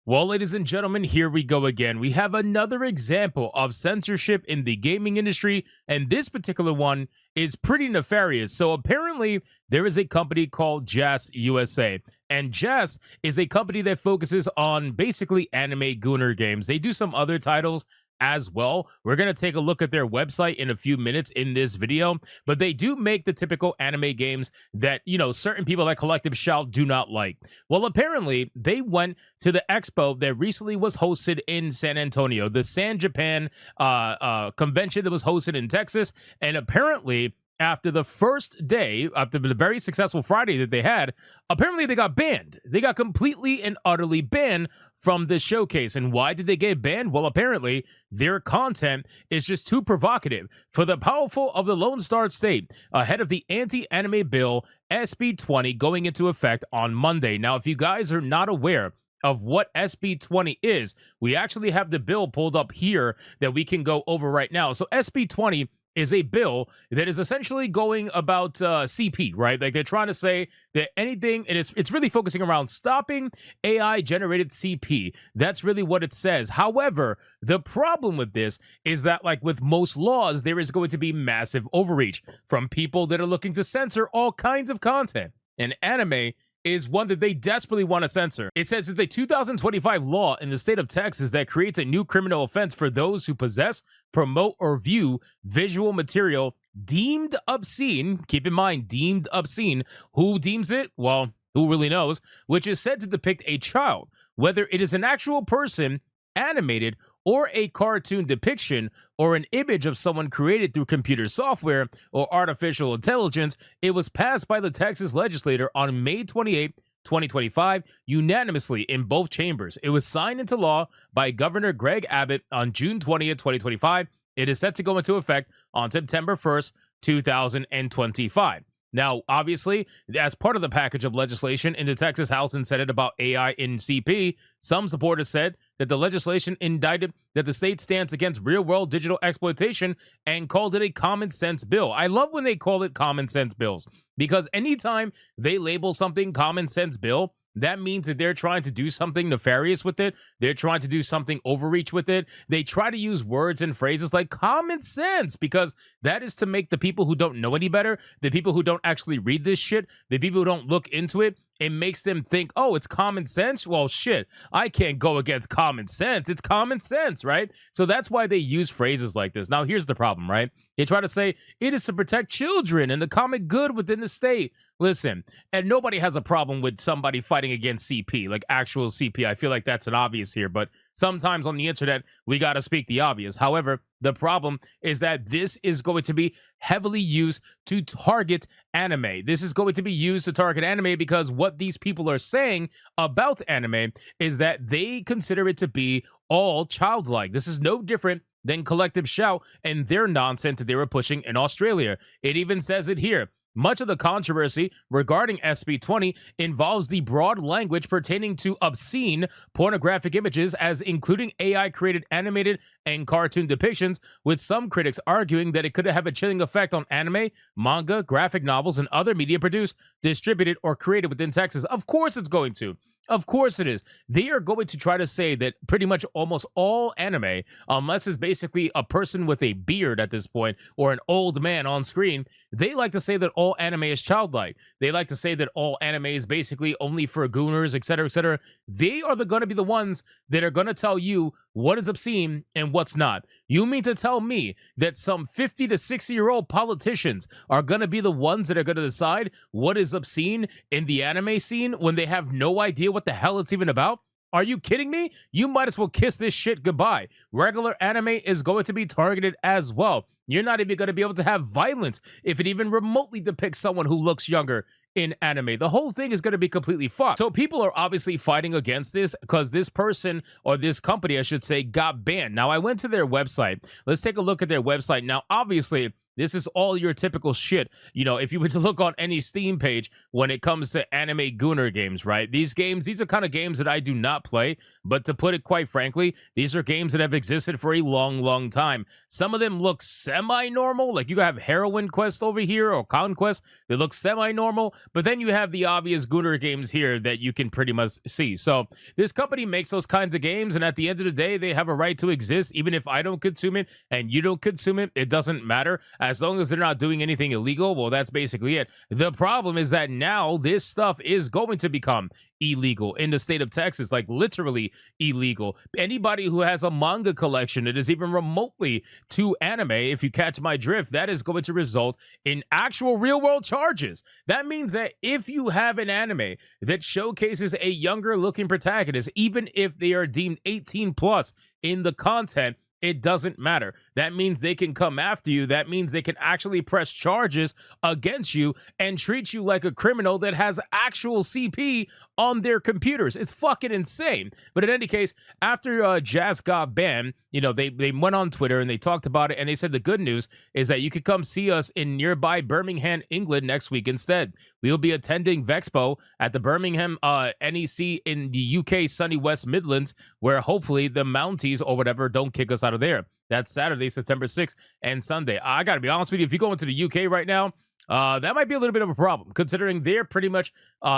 Well, ladies and gentlemen, here we go again. We have another example of censorship in the gaming industry, and this particular one is pretty nefarious. So, apparently, there is a company called JAST USA, and JAST is a company that focuses on basically anime gooner games. They do some other titles as well. We're going to take a look at their website in a few minutes in this video, but they do make the typical anime games that, certain people like Collective Shout do not like. Well, apparently, they went to the expo that recently was hosted in San Antonio, the San Japan convention that was hosted in Texas, and apparently after the first day, after the very successful Friday that they had, apparently they got banned. They got completely and utterly banned from the showcase. And why did they get banned? Well, apparently their content is just too provocative for the powerful of the Lone Star State ahead of the anti-anime bill SB 20 going into effect on Monday. Now, if you guys are not aware of what SB 20 is, we actually have the bill pulled up here that we can go over right now. So SB 20 is a bill that is essentially going about CP, right? Like they're trying to say that anything, and it's really focusing around stopping AI generated CP. That's really what it says. However, the problem with this is that, like with most laws, there is going to be massive overreach from people that are looking to censor all kinds of content. And anime is one that they desperately want to censor. It says it's a 2025 law in the state of Texas that creates a new criminal offense for those who possess, promote, or view visual material deemed obscene. Keep in mind, deemed obscene. Who deems it? Well, who really knows? Which is said to depict a child, whether it is an actual person, animated, or a cartoon depiction, or an image of someone created through computer software or artificial intelligence. It was passed by the Texas legislature on May 28, 2025, unanimously in both chambers. It was signed into law by Governor Greg Abbott on June 20th, 2025. It is set to go into effect on September 1st, 2025. Now, obviously, as part of the package of legislation in the Texas House and Senate about AI in CP, some supporters said that the legislation indicted that the state stands against real-world digital exploitation and called it a common sense bill. I love when they call it common sense bills, because anytime they label something common sense bill, that means that they're trying to do something nefarious with it. They're trying to do something overreach with it. They try to use words and phrases like common sense, because that is to make the people who don't know any better, the people who don't actually read this shit, the people who don't look into it, it makes them think, oh, it's common sense. Well, shit, I can't go against common sense. It's common sense, right? So that's why they use phrases like this. Now, here's the problem, right? They try to say it is to protect children and the common good within the state. Listen, and nobody has a problem with somebody fighting against CP, like actual CP. I feel like that's an obvious here, but sometimes on the internet, we got to speak the obvious. However, the problem is that this is going to be heavily used to target anime. This is going to be used to target anime because what these people are saying about anime is that they consider it to be all childlike. This is no different than Collective Shout and their nonsense that they were pushing in Australia. It even says it here. Much of the controversy regarding SB 20 involves the broad language pertaining to obscene pornographic images, as including AI-created animated and cartoon depictions, with some critics arguing that it could have a chilling effect on anime, manga, graphic novels, and other media produced, distributed, or created within Texas. Of course it's going to. Of course it is. They are going to try to say that pretty much almost all anime, unless it's basically a person with a beard at this point or an old man on screen, they like to say that all anime is childlike. They like to say that all anime is basically only for gooners, etc., etc. They are going to be the ones that are going to tell you what is obscene and what's not. You mean to tell me that some 50 to 60-year-old politicians are going to be the ones that are going to decide what is obscene in the anime scene when they have no idea what the hell it's even about? Are you kidding me? You might as well kiss this shit goodbye. Regular anime is going to be targeted as well. You're not even going to be able to have violence if it even remotely depicts someone who looks younger in anime. The whole thing is going to be completely fucked. So people are obviously fighting against this because this person, or this company, I should say, got banned. Now, I went to their website. Let's take a look at their website. Now, obviously, This is all your typical shit. You know, if you were to look on any Steam page when it comes to anime gooner games, right? These are kind of games that I do not play, but to put it quite frankly, these are games that have existed for a long, long time. Some of them look semi-normal, like you have Heroine Quest over here or Conquest. They look semi-normal, but then you have the obvious gooner games here that you can pretty much see. So this company makes those kinds of games, and at the end of the day, they have a right to exist. Even if I don't consume it and you don't consume it, it doesn't matter. As long as they're not doing anything illegal, well, that's basically it. The problem is that now this stuff is going to become illegal in the state of Texas, like literally illegal. Anybody who has a manga collection that is even remotely to anime, if you catch my drift, that is going to result in actual real world charges. That means that if you have an anime that showcases a younger looking protagonist, even if they are deemed 18 plus in the content, it doesn't matter. That means they can come after you. That means they can actually press charges against you and treat you like a criminal that has actual CP on their computers. It's fucking insane. But in any case, after JAST got banned, you know, they went on Twitter and they talked about it, and they said the good news is that you could come see us in nearby Birmingham, England next week instead. We will be attending Vexpo at the Birmingham NEC in the UK sunny West Midlands, where hopefully the Mounties or whatever don't kick us out of there. That's Saturday, September 6th and Sunday. I got to be honest with you, if you go into the UK right now, that might be a little bit of a problem, considering they're pretty much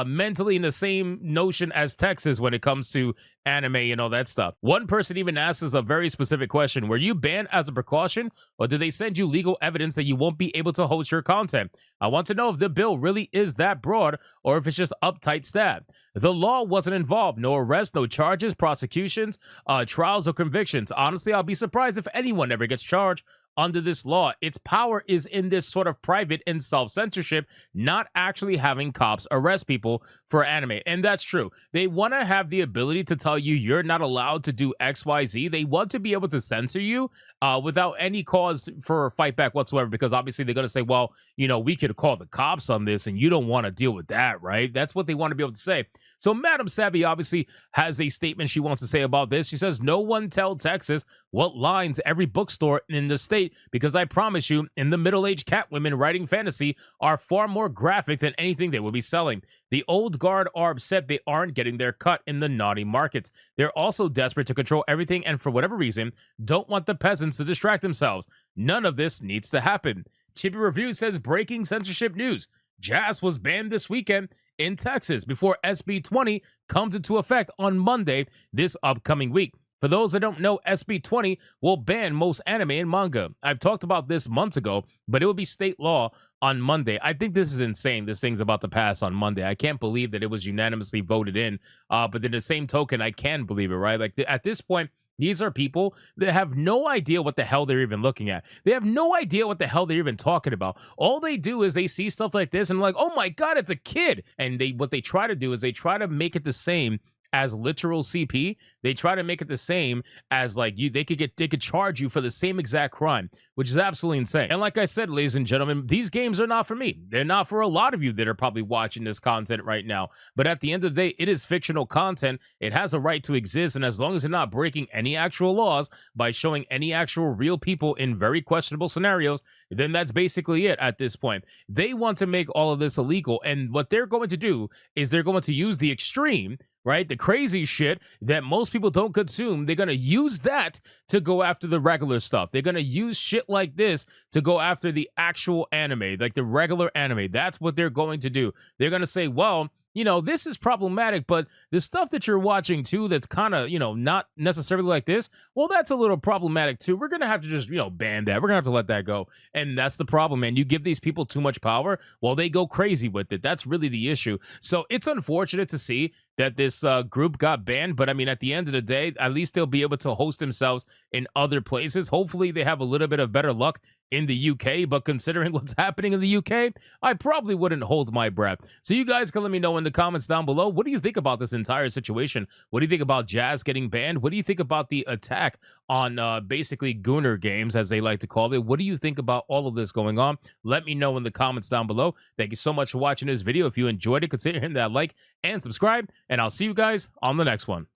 mentally in the same notion as Texas when it comes to anime and all that stuff. One person even asks us a very specific question. Were you banned as a precaution, or did they send you legal evidence that you won't be able to host your content? I want to know if the bill really is that broad, or if it's just uptight staff. The law wasn't involved. No arrests, no charges, prosecutions, trials, or convictions. Honestly, I'll be surprised if anyone ever gets charged under this law. Its power is in this sort of private and self-censorship, not actually having cops arrest people for anime. And that's true. They want to have the ability to tell you you're not allowed to do XYZ. They want to be able to censor you without any cause for fight back whatsoever, because obviously they're going to say, well, you know, we could call the cops on this and you don't want to deal with that, right? That's what they want to be able to say. So Madam Savvy obviously has a statement she wants to say about this. She says, no one tell Texas what lines every bookstore in the state, because I promise you, in the middle-aged cat women writing fantasy are far more graphic than anything they will be selling. The old guard are upset they aren't getting their cut in the naughty markets. They're also desperate to control everything, and for whatever reason, don't want the peasants to distract themselves. None of this needs to happen. Chippy Review says, breaking censorship news. JAST was banned this weekend in Texas before SB 20 comes into effect on Monday this upcoming week. For those that don't know, SB 20 will ban most anime and manga. I've talked about this months ago, but it will be state law on Monday. I think this is insane. This thing's about to pass on Monday. I can't believe that it was unanimously voted in. But in the same token, I can believe it, right? Like at this point, these are people that have no idea what the hell they're even looking at. They have no idea what the hell they're even talking about. All they do is they see stuff like this and like, oh my God, it's a kid. And what they try to do is they try to make it the same as literal CP. They try to make it the same as like they could charge you for the same exact crime, which is absolutely insane. And like I said, ladies and gentlemen, these games are not for me. They're not for a lot of you that are probably watching this content right now. But at the end of the day, it is fictional content. It has a right to exist. And as long as they're not breaking any actual laws by showing any actual real people in very questionable scenarios, then that's basically it at this point. They want to make all of this illegal. And what they're going to do is they're going to use the extreme, right? The crazy shit that most people don't consume. They're going to use that to go after the regular stuff. They're going to use shit like this to go after the actual anime, like the regular anime. That's what they're going to do. They're going to say, well, you know, this is problematic, but the stuff that you're watching too that's kind of, you know, not necessarily like this, well, that's a little problematic too. We're going to have to just, you know, ban that. We're going to have to let that go. And that's the problem, man. You give these people too much power, well, they go crazy with it. That's really the issue. So it's unfortunate to see that this group got banned, but I mean, at the end of the day, at least they'll be able to host themselves in other places. Hopefully they have a little bit of better luck in the UK, but considering what's happening in the UK, I probably wouldn't hold my breath. So you guys can let me know in the comments down below, what do you think about this entire situation? What do you think about JAST getting banned? What do you think about the attack on basically Gooner games, as they like to call it? What do you think about all of this going on? Let me know in the comments down below. Thank you so much for watching this video. If you enjoyed it, consider hitting that like and subscribe, and I'll see you guys on the next one.